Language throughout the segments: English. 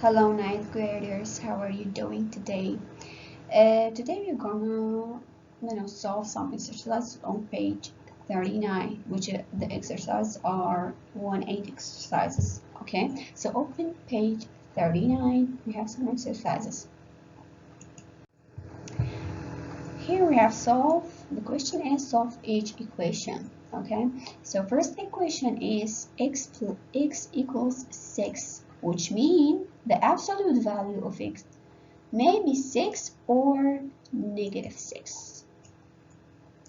Hello ninth graders, how are you doing today? Today we're gonna solve some exercises on page 39, which the exercises are 1-8 exercises. Okay, so open page 39, we have some exercises. Here we have solve, the question is solve each equation. Okay, so first equation is x equals 6, which means the absolute value of x may be 6 or -6.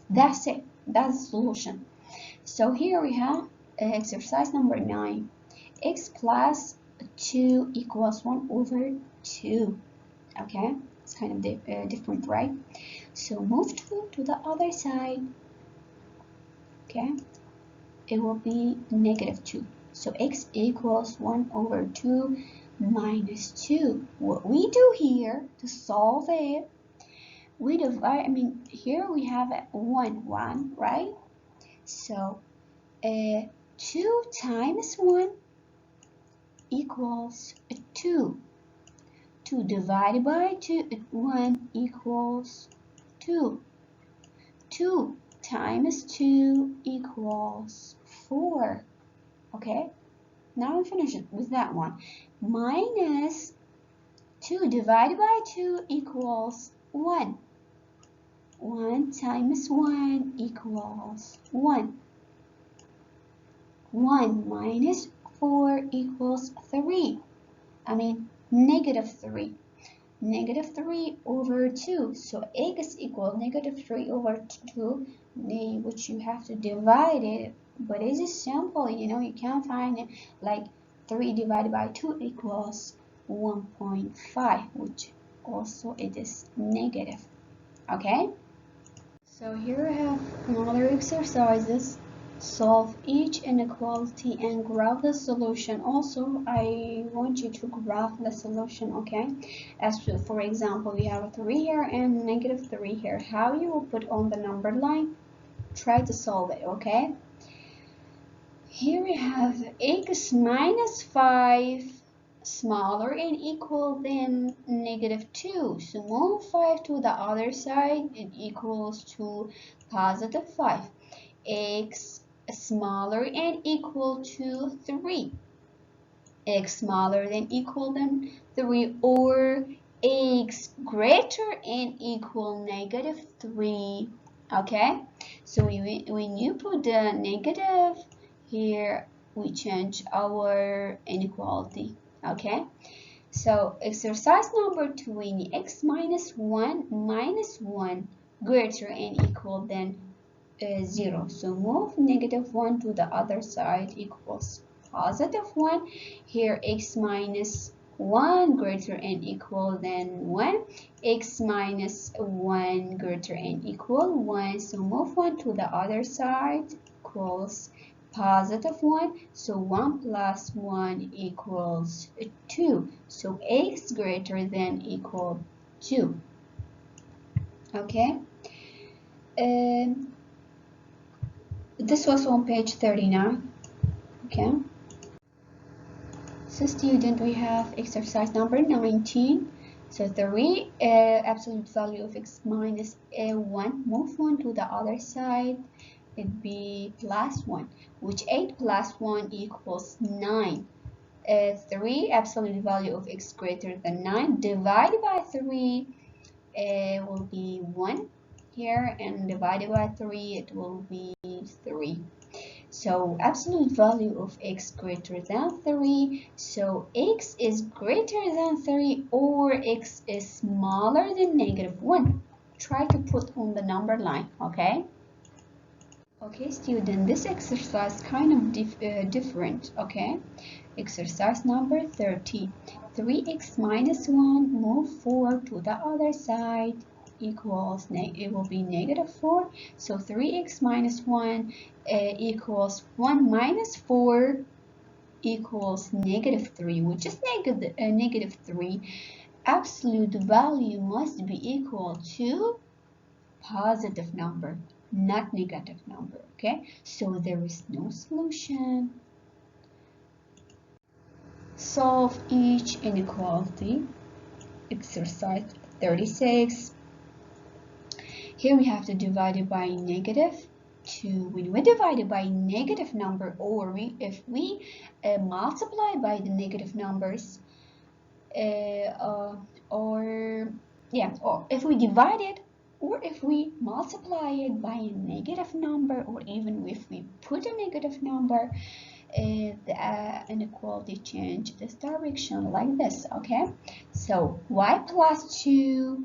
That's it. That's the solution. So here we have exercise number 9. X plus 2 equals 1 over 2. Okay, it's kind of different, right? So move to the other side. Okay, it will be -2. So x equals 1 over 2 minus 2. What we do here to solve it, we divide, here we have 1, right? So 2 times 1 equals 2. 2 divided by 1 equals 2. 2 times 2 equals 4. Okay, now I'm finished with that one. Minus 2 divided by 2 equals 1. 1 times 1 equals 1. 1 minus 4 equals 3. -3. -3 over 2. So x equals -3 over 2, which you have to divide it. But it's just simple, you can't find it. Like 3 divided by 2 equals 1.5, which also it is negative. Okay? So here I have another exercises. Solve each inequality and graph the solution. Also, I want you to graph the solution, okay? As to, for example, we have a 3 here and -3 here. How you will put on the number line? Try to solve it, okay? Here we have x minus 5 smaller and equal than -2. So move 5 to the other side, it equals to +5. X smaller and equal to 3. X smaller than equal than 3, or x greater and equal -3. Okay, so when you put the negative here, we change our inequality. Okay, so exercise number 20, x minus 1 greater and equal than 0. So move -1 to the other side equals +1. Here x minus 1 greater and equal than 1. X minus 1 greater and equal 1. So move 1 to the other side equals +1. So 1 plus 1 equals 2. So x greater than equal 2. Okay. This was on page 39. Okay. So student, we have exercise number 19. So 3, absolute value of x minus 1. Move 1 to the other side. It'd be +1, which 8 plus 1 equals 9. 3, absolute value of x greater than 9. Divided by 3 will be 1 here, and divided by 3 it will be 3. So absolute value of x greater than 3. So x is greater than 3 or x is smaller than -1. Try to put on the number line, okay? Okay, student, this exercise kind of different, okay? Exercise number 30. 3x minus 1, move 4 to the other side equals, it will be -4. So 3x minus 1 equals 1 minus 4 equals -3, which is -3. Absolute value must be equal to positive number, not negative number. Okay, so there is no solution. Solve each inequality. Exercise 36. Here we have to divide it by -2. When we divide it by negative number, or if we multiply by the negative numbers, or if we divide it, or if we multiply it by a negative number, or even if we put a negative number, the inequality change this direction like this. Okay, so y plus 2,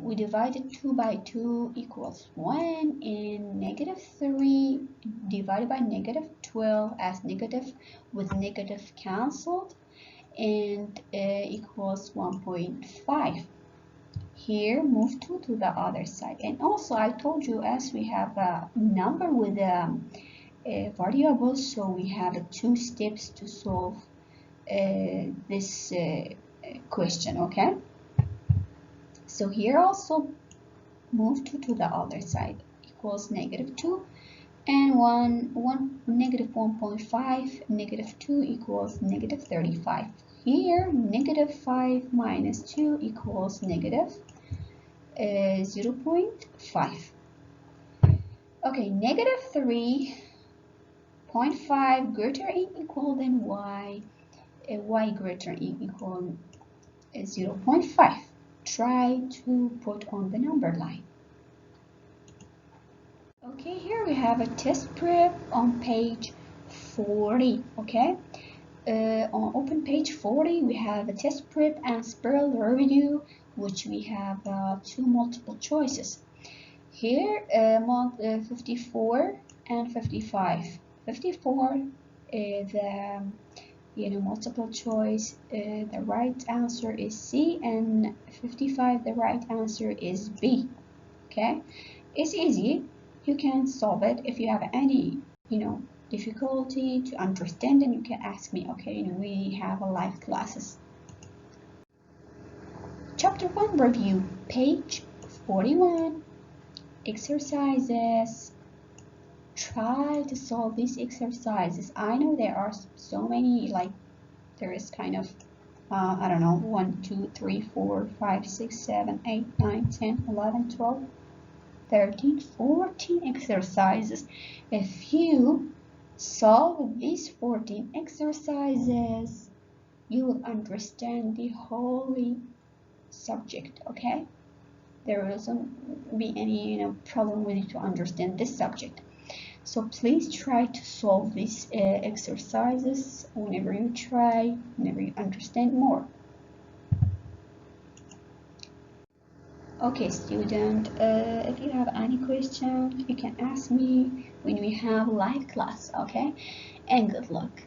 we divided 2 by 2 equals 1, and -3 divided by -12 as negative with negative cancelled, and equals 1.5. Here, move 2 to the other side. And also, I told you, as we have a number with a variable, so we have 2 steps to solve this question. Okay, so here also move 2 to the other side, equals -2, and 1.5 -2 equals -35. Here, -5 minus 2 equals -0.5. Okay, -3.5 greater or equal than y, y greater or equal 0.5. Try to put on the number line. Okay, here we have a test prep on page 40. Okay, on open page 40 we have a test prep and spiral review, which we have 2 multiple choices. Here 54 and 55. 54 the multiple choice, the right answer is C, and 55 the right answer is B. Okay, it's easy, you can solve it. If you have any difficulty to understand, then you can ask me. Okay, we have a live classes. Chapter 1 review, page 41, exercises. Try to solve these exercises. I know there are so many, like there is kind of I don't know, 1 2 3 4 5 6 7 8 9 10 11 12 13 14 exercises. If you solve these 14 exercises, you will understand the whole subject. Okay, there won't be any problem with you to understand this subject. So please try to solve these exercises whenever you understand more. Okay, student, if you have any question, you can ask me when we have live class. Okay, and good luck.